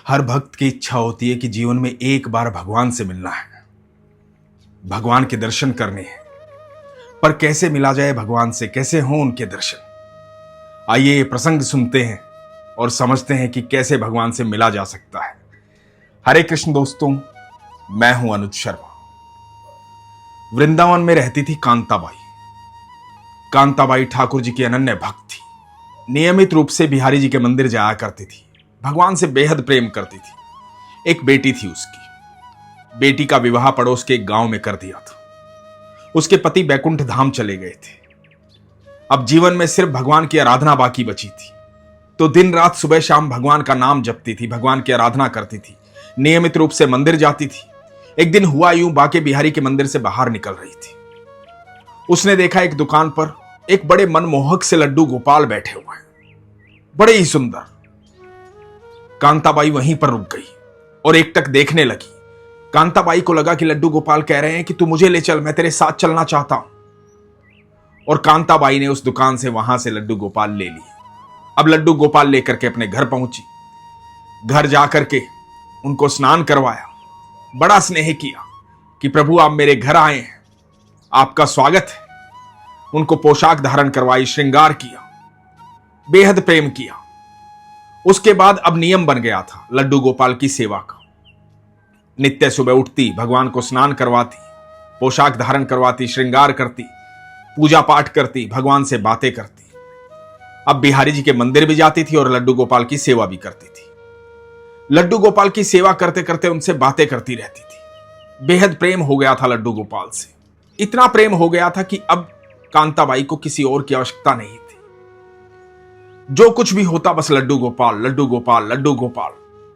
हर भक्त की इच्छा होती है कि जीवन में एक बार भगवान से मिलना है, भगवान के दर्शन करने हैं। पर कैसे मिला जाए भगवान से, कैसे हों उनके दर्शन? आइए ये प्रसंग सुनते हैं और समझते हैं कि कैसे भगवान से मिला जा सकता है। हरे कृष्ण दोस्तों, मैं हूं अनुज शर्मा। वृंदावन में रहती थी कांताबाई। कांताबाई ठाकुर जी की अनन्य भक्त थी। नियमित रूप से बिहारी जी के मंदिर जाया करती थी। भगवान से बेहद प्रेम करती थी। एक बेटी थी उसकी। बेटी का विवाह पड़ोस के एक गांव में कर दिया था। उसके पति बैकुंठ धाम चले गए थे। अब जीवन में सिर्फ भगवान की आराधना बाकी बची थी। तो दिन रात सुबह शाम भगवान का नाम जपती थी, भगवान की आराधना करती थी, नियमित रूप से मंदिर जाती थी। एक दिन हुआ यूं, बाके बिहारी के मंदिर से बाहर निकल रही थी। उसने देखा एक दुकान पर एक बड़े मनमोहक से लड्डू गोपाल बैठे हुए हैं, बड़े ही सुंदर। कांताबाई वहीं पर रुक गई और एकटक देखने लगी। कांताबाई को लगा कि लड्डू गोपाल कह रहे हैं कि तू मुझे ले चल, मैं तेरे साथ चलना चाहता हूं। और कांताबाई ने उस दुकान से वहां से लड्डू गोपाल ले ली। अब लड्डू गोपाल लेकर के अपने घर पहुंची। घर जाकर के उनको स्नान करवाया, बड़ा स्नेह किया कि प्रभु आप मेरे घर आए हैं, आपका स्वागत है। उनको पोशाक धारण करवाई, श्रृंगार किया, बेहद प्रेम किया। उसके बाद अब नियम बन गया था लड्डू गोपाल की सेवा का। नित्य सुबह उठती, भगवान को स्नान करवाती, पोशाक धारण करवाती, श्रृंगार करती, पूजा पाठ करती, भगवान से बातें करती। अब बिहारी जी के मंदिर भी जाती थी और लड्डू गोपाल की सेवा भी करती थी। लड्डू गोपाल की सेवा करते करते उनसे बातें करती रहती थी। बेहद प्रेम हो गया था लड्डू गोपाल से। इतना प्रेम हो गया था कि अब कांताबाई को किसी और की आवश्यकता नहीं थी। जो कुछ भी होता बस लड्डू गोपाल, लड्डू गोपाल, लड्डू गोपाल,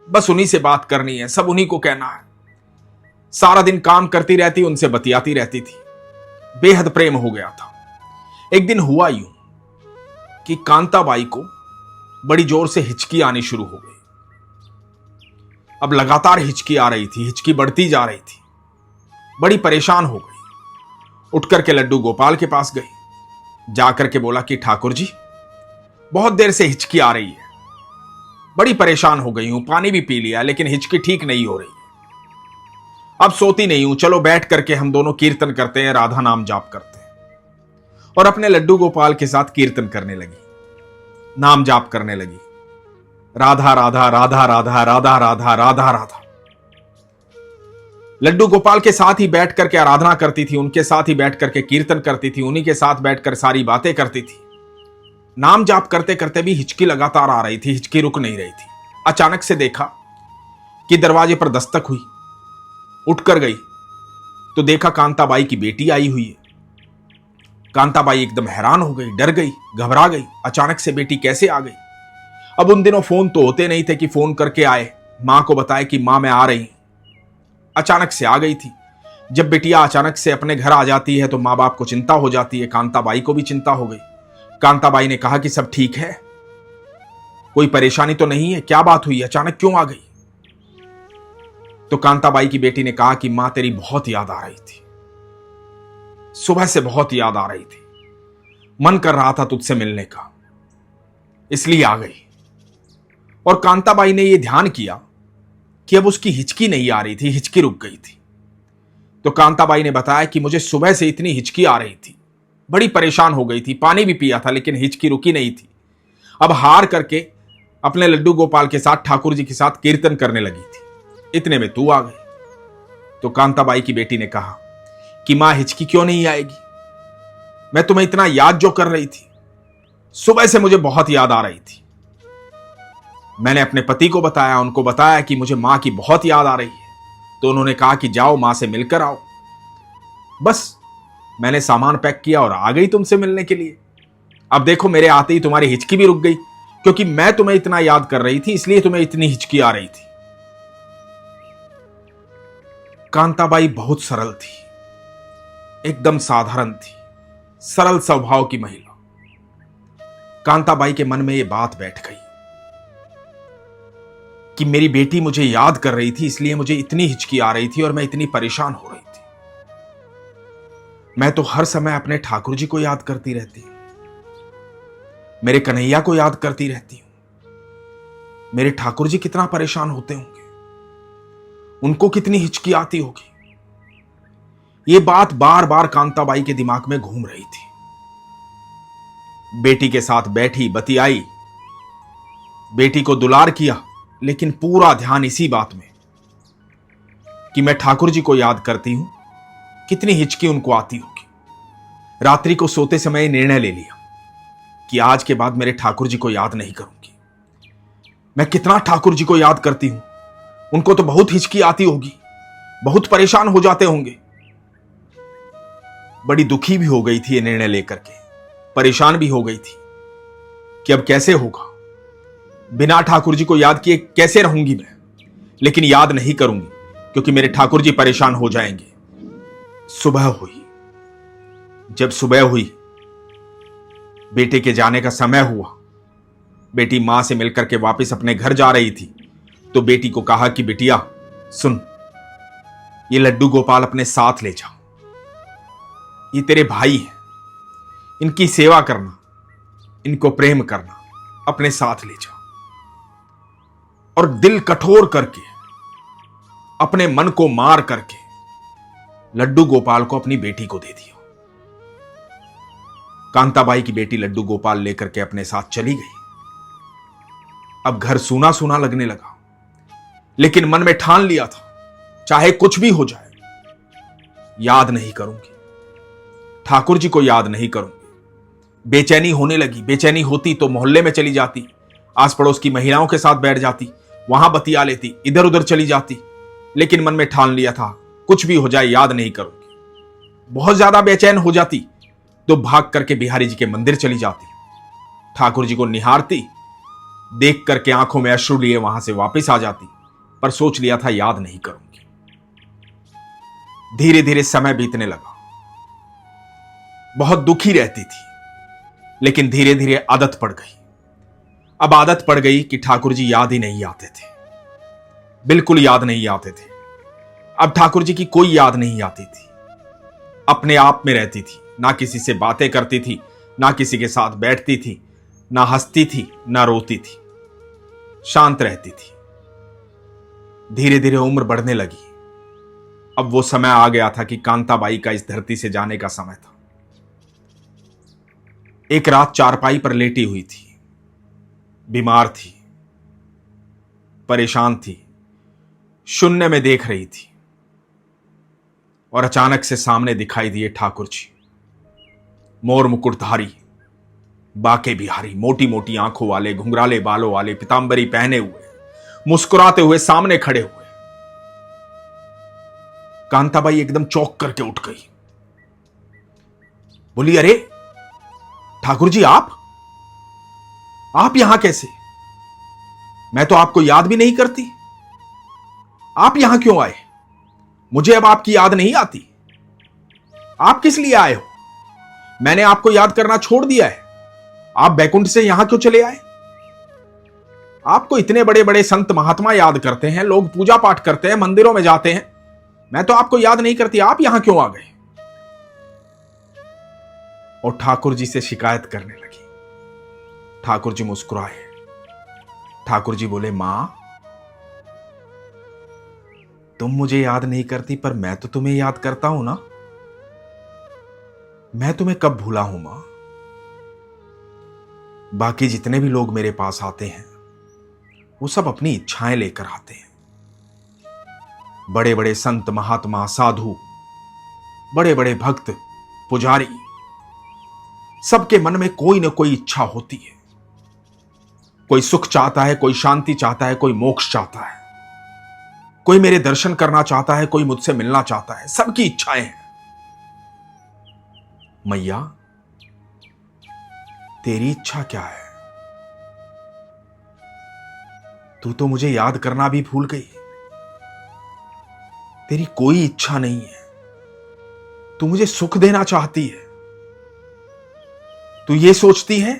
बस उन्हीं से बात करनी है, सब उन्हीं को कहना है। सारा दिन काम करती रहती, उनसे बतियाती रहती थी। बेहद प्रेम हो गया था। एक दिन हुआ यूं कि कांताबाई को बड़ी जोर से हिचकी आनी शुरू हो गई। अब लगातार हिचकी आ रही थी, हिचकी बढ़ती जा रही थी। बड़ी परेशान हो गई। उठ करके लड्डू गोपाल के पास गई। जाकर के बोला कि ठाकुर जी, बहुत देर से हिचकी आ रही है, बड़ी परेशान हो गई हूं, पानी भी पी लिया लेकिन हिचकी ठीक नहीं हो रही है। अब सोती नहीं हूं, चलो बैठ करके हम दोनों कीर्तन करते हैं, राधा नाम जाप करते हैं। और अपने लड्डू गोपाल के साथ कीर्तन करने लगी, नाम जाप करने लगी, राधा राधा राधा राधा राधा राधा राधा राधा। लड्डू गोपाल के साथ ही बैठ करके आराधना करती थी, उनके साथ ही बैठ करके कीर्तन करती थी, उन्हीं के साथ बैठकर सारी बातें करती थी। नाम जाप करते करते भी हिचकी लगातार आ रही थी, हिचकी रुक नहीं रही थी। अचानक से देखा कि दरवाजे पर दस्तक हुई। उठकर गई तो देखा कांताबाई की बेटी आई हुई है। कांताबाई एकदम हैरान हो गई, डर गई, घबरा गई। अचानक से बेटी कैसे आ गई? अब उन दिनों फोन तो होते नहीं थे कि फोन करके आए, मां को बताए कि मां मैं आ रही। अचानक से आ गई थी। जब बेटियां अचानक से अपने घर आ जाती है तो मां बाप को चिंता हो जाती है। कांताबाई को भी चिंता हो गई। कांताबाई ने कहा कि सब ठीक है, कोई परेशानी तो नहीं है, क्या बात हुई, अचानक क्यों आ गई? तो कांताबाई की बेटी ने कहा कि मां तेरी बहुत याद आ रही थी, सुबह से बहुत याद आ रही थी, मन कर रहा था तुझसे मिलने का, इसलिए आ गई। और कांताबाई ने यह ध्यान किया कि अब उसकी हिचकी नहीं आ रही थी, हिचकी रुक गई थी। तो कांताबाई ने बताया कि मुझे सुबह से इतनी हिचकी आ रही थी, बड़ी परेशान हो गई थी, पानी भी पिया था लेकिन हिचकी रुकी नहीं थी। अब हार करके अपने लड्डू गोपाल के साथ ठाकुर जी के साथ कीर्तन करने लगी थी। इतने में तू आ गई। तो कांताबाई की बेटी ने कहा कि मां हिचकी क्यों नहीं आएगी, मैं तुम्हें इतना याद जो कर रही थी, सुबह से मुझे बहुत याद आ रही थी। मैंने अपने पति को बताया, उनको बताया कि मुझे मां की बहुत याद आ रही है। तो उन्होंने कहा कि जाओ मां से मिलकर आओ। बस मैंने सामान पैक किया और आ गई तुमसे मिलने के लिए। अब देखो मेरे आते ही तुम्हारी हिचकी भी रुक गई, क्योंकि मैं तुम्हें इतना याद कर रही थी, इसलिए तुम्हें इतनी हिचकी आ रही थी। कांताबाई बहुत सरल थी, एकदम साधारण थी, सरल स्वभाव की महिला। कांताबाई के मन में यह बात बैठ गई कि मेरी बेटी मुझे याद कर रही थी, इसलिए मुझे इतनी हिचकी आ रही थी और मैं इतनी परेशान हो रही थी। मैं तो हर समय अपने ठाकुर जी को याद करती रहती हूं, मेरे कन्हैया को याद करती रहती हूं। मेरे ठाकुर जी कितना परेशान होते होंगे, उनको कितनी हिचकी आती होगी। ये बात बार बार कांताबाई के दिमाग में घूम रही थी। बेटी के साथ बैठी, बतियाई, बेटी को दुलार किया, लेकिन पूरा ध्यान इसी बात में कि मैं ठाकुर जी को याद करती हूं, कितनी हिचकी उनको आती होगी। रात्रि को सोते समय निर्णय ले लिया कि आज के बाद मेरे ठाकुर जी को याद नहीं करूंगी। मैं कितना ठाकुर जी को याद करती हूं, उनको तो बहुत हिचकी आती होगी, बहुत परेशान हो जाते होंगे। बड़ी दुखी भी हो गई थी ये निर्णय लेकर के, परेशान भी हो गई थी कि अब कैसे होगा, बिना ठाकुर जी को याद किए कैसे रहूंगी मैं। लेकिन याद नहीं करूंगी क्योंकि मेरे ठाकुर जी परेशान हो जाएंगे। सुबह हुई। जब सुबह हुई, बेटे के जाने का समय हुआ, बेटी मां से मिलकर के वापस अपने घर जा रही थी, तो बेटी को कहा कि बिटिया सुन, ये लड्डू गोपाल अपने साथ ले जा, ये तेरे भाई हैं, इनकी सेवा करना, इनको प्रेम करना, अपने साथ ले जा। और दिल कठोर करके, अपने मन को मार करके लड्डू गोपाल को अपनी बेटी को दे दिया। कांताबाई की बेटी लड्डू गोपाल लेकर के अपने साथ चली गई। अब घर सूना सूना लगने लगा, लेकिन मन में ठान लिया था चाहे कुछ भी हो जाए, याद नहीं करूंगी, ठाकुर जी को याद नहीं करूंगी। बेचैनी होने लगी। बेचैनी होती तो मोहल्ले में चली जाती, आस पड़ोस की महिलाओं के साथ बैठ जाती, वहां बतिया लेती, इधर उधर चली जाती, लेकिन मन में ठान लिया था कुछ भी हो जाए याद नहीं करूंगी। बहुत ज्यादा बेचैन हो जाती तो भाग करके बिहारी जी के मंदिर चली जाती, ठाकुर जी को निहारती, देख करके आंखों में अश्रु लिए वहां से वापस आ जाती, पर सोच लिया था याद नहीं करूंगी। धीरे धीरे समय बीतने लगा। बहुत दुखी रहती थी, लेकिन धीरे धीरे आदत पड़ गई। अब आदत पड़ गई कि ठाकुर जी याद ही नहीं आते थे, बिल्कुल याद नहीं आते थे। अब ठाकुर जी की कोई याद नहीं आती थी, अपने आप में रहती थी, ना किसी से बातें करती थी, ना किसी के साथ बैठती थी, ना हंसती थी, ना रोती थी, शांत रहती थी। धीरे धीरे उम्र बढ़ने लगी। अब वो समय आ गया था कि कांताबाई का इस धरती से जाने का समय था। एक रात चारपाई पर लेटी हुई थी, बीमार थी, परेशान थी, शून्य में देख रही थी, और अचानक से सामने दिखाई दिए ठाकुर जी, मोर मुकुटधारी, बाके बिहारी, मोटी मोटी आंखों वाले, घुंघराले बालों वाले, पीतांबरी पहने हुए, मुस्कुराते हुए सामने खड़े हुए। कांताबाई एकदम चौंक करके उठ गई, बोली अरे ठाकुर जी आप यहां कैसे? मैं तो आपको याद भी नहीं करती, आप यहां क्यों आए? मुझे अब आपकी याद नहीं आती। आप किस लिए आए हो? मैंने आपको याद करना छोड़ दिया है, आप बैकुंठ से यहां क्यों चले आए? आपको इतने बड़े बड़े संत महात्मा याद करते हैं, लोग पूजा पाठ करते हैं, मंदिरों में जाते हैं, मैं तो आपको याद नहीं करती, आप यहां क्यों आ गए? और ठाकुर जी से शिकायत करने लगी। ठाकुर जी मुस्कुराए। ठाकुर जी बोले मां, तुम मुझे याद नहीं करती, पर मैं तो तुम्हें याद करता हूं ना। मैं तुम्हें कब भूला हूं मां? बाकी जितने भी लोग मेरे पास आते हैं वो सब अपनी इच्छाएं लेकर आते हैं। बड़े बड़े संत महात्मा, साधु, बड़े बड़े भक्त, पुजारी, सबके मन में कोई ना कोई इच्छा होती है। कोई सुख चाहता है, कोई शांति चाहता है, कोई मोक्ष चाहता है, कोई मेरे दर्शन करना चाहता है, कोई मुझसे मिलना चाहता है, सबकी इच्छाएं हैं। मैया, तेरी इच्छा क्या है? तू तो मुझे याद करना भी भूल गई। तेरी कोई इच्छा नहीं है, तू मुझे सुख देना चाहती है। तू ये सोचती है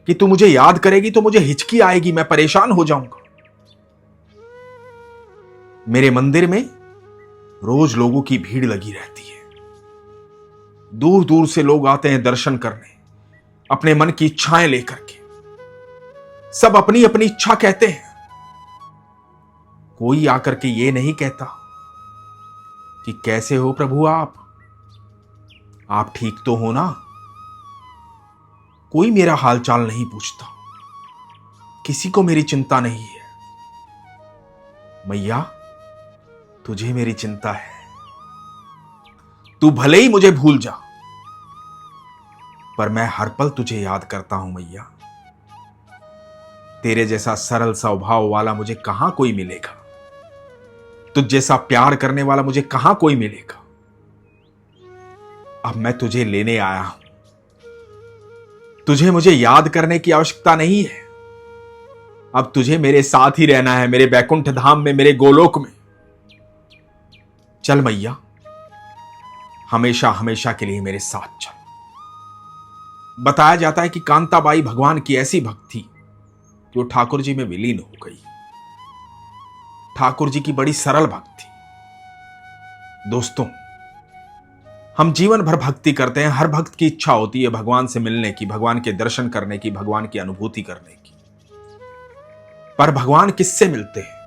कि तू मुझे याद करेगी तो मुझे हिचकी आएगी, मैं परेशान हो जाऊंगा। मेरे मंदिर में रोज लोगों की भीड़ लगी रहती है, दूर दूर से लोग आते हैं दर्शन करने, अपने मन की इच्छाएं लेकर के। सब अपनी अपनी इच्छा कहते हैं, कोई आकर के ये नहीं कहता कि कैसे हो प्रभु आप ठीक तो हो ना। कोई मेरा हालचाल नहीं पूछता, किसी को मेरी चिंता नहीं है। मैया, तुझे मेरी चिंता है। तू भले ही मुझे भूल जा, पर मैं हर पल तुझे याद करता हूं मैया। तेरे जैसा सरल स्वभाव वाला मुझे कहां कोई मिलेगा, तुझ जैसा प्यार करने वाला मुझे कहां कोई मिलेगा। अब मैं तुझे लेने आया हूं, तुझे मुझे याद करने की आवश्यकता नहीं है। अब तुझे मेरे साथ ही रहना है, मेरे बैकुंठ धाम में, मेरे गोलोक में। चल मैया, हमेशा हमेशा के लिए मेरे साथ चल। बताया जाता है कि कांताबाई भगवान की ऐसी भक्त थी जो ठाकुर जी में विलीन हो गई। ठाकुर जी की बड़ी सरल भक्त थी। दोस्तों, हम जीवन भर भक्ति करते हैं। हर भक्त की इच्छा होती है भगवान से मिलने की, भगवान के दर्शन करने की, भगवान की अनुभूति करने की। पर भगवान किससे मिलते हैं?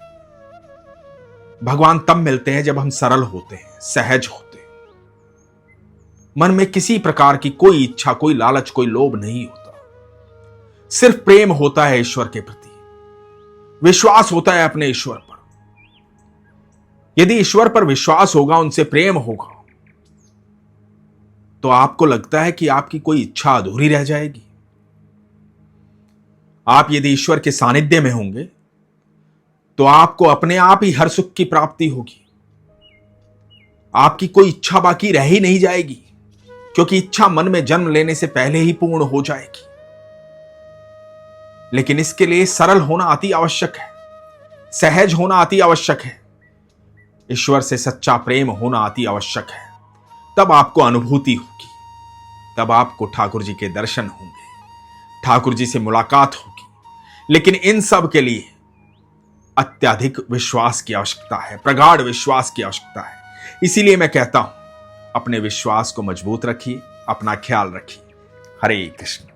भगवान तब मिलते हैं जब हम सरल होते हैं, सहज होते हैं। मन में किसी प्रकार की कोई इच्छा, कोई लालच, कोई लोभ नहीं होता। सिर्फ प्रेम होता है ईश्वर के प्रति, विश्वास होता है अपने ईश्वर पर। यदि ईश्वर पर विश्वास होगा, उनसे प्रेम होगा, तो आपको लगता है कि आपकी कोई इच्छा अधूरी रह जाएगी? आप यदि ईश्वर के सानिध्य में होंगे तो आपको अपने आप ही हर सुख की प्राप्ति होगी। आपकी कोई इच्छा बाकी रह ही नहीं जाएगी, क्योंकि इच्छा मन में जन्म लेने से पहले ही पूर्ण हो जाएगी। लेकिन इसके लिए सरल होना अति आवश्यक है, सहज होना अति आवश्यक है, ईश्वर से सच्चा प्रेम होना अति आवश्यक है। तब आपको अनुभूति होगी, तब आपको ठाकुर जी के दर्शन होंगे, ठाकुर जी से मुलाकात होगी। लेकिन इन सब के लिए अत्यधिक विश्वास की आवश्यकता है, प्रगाढ़ विश्वास की आवश्यकता है। इसीलिए मैं कहता हूं, अपने विश्वास को मजबूत रखिए, अपना ख्याल रखिए। हरे कृष्ण।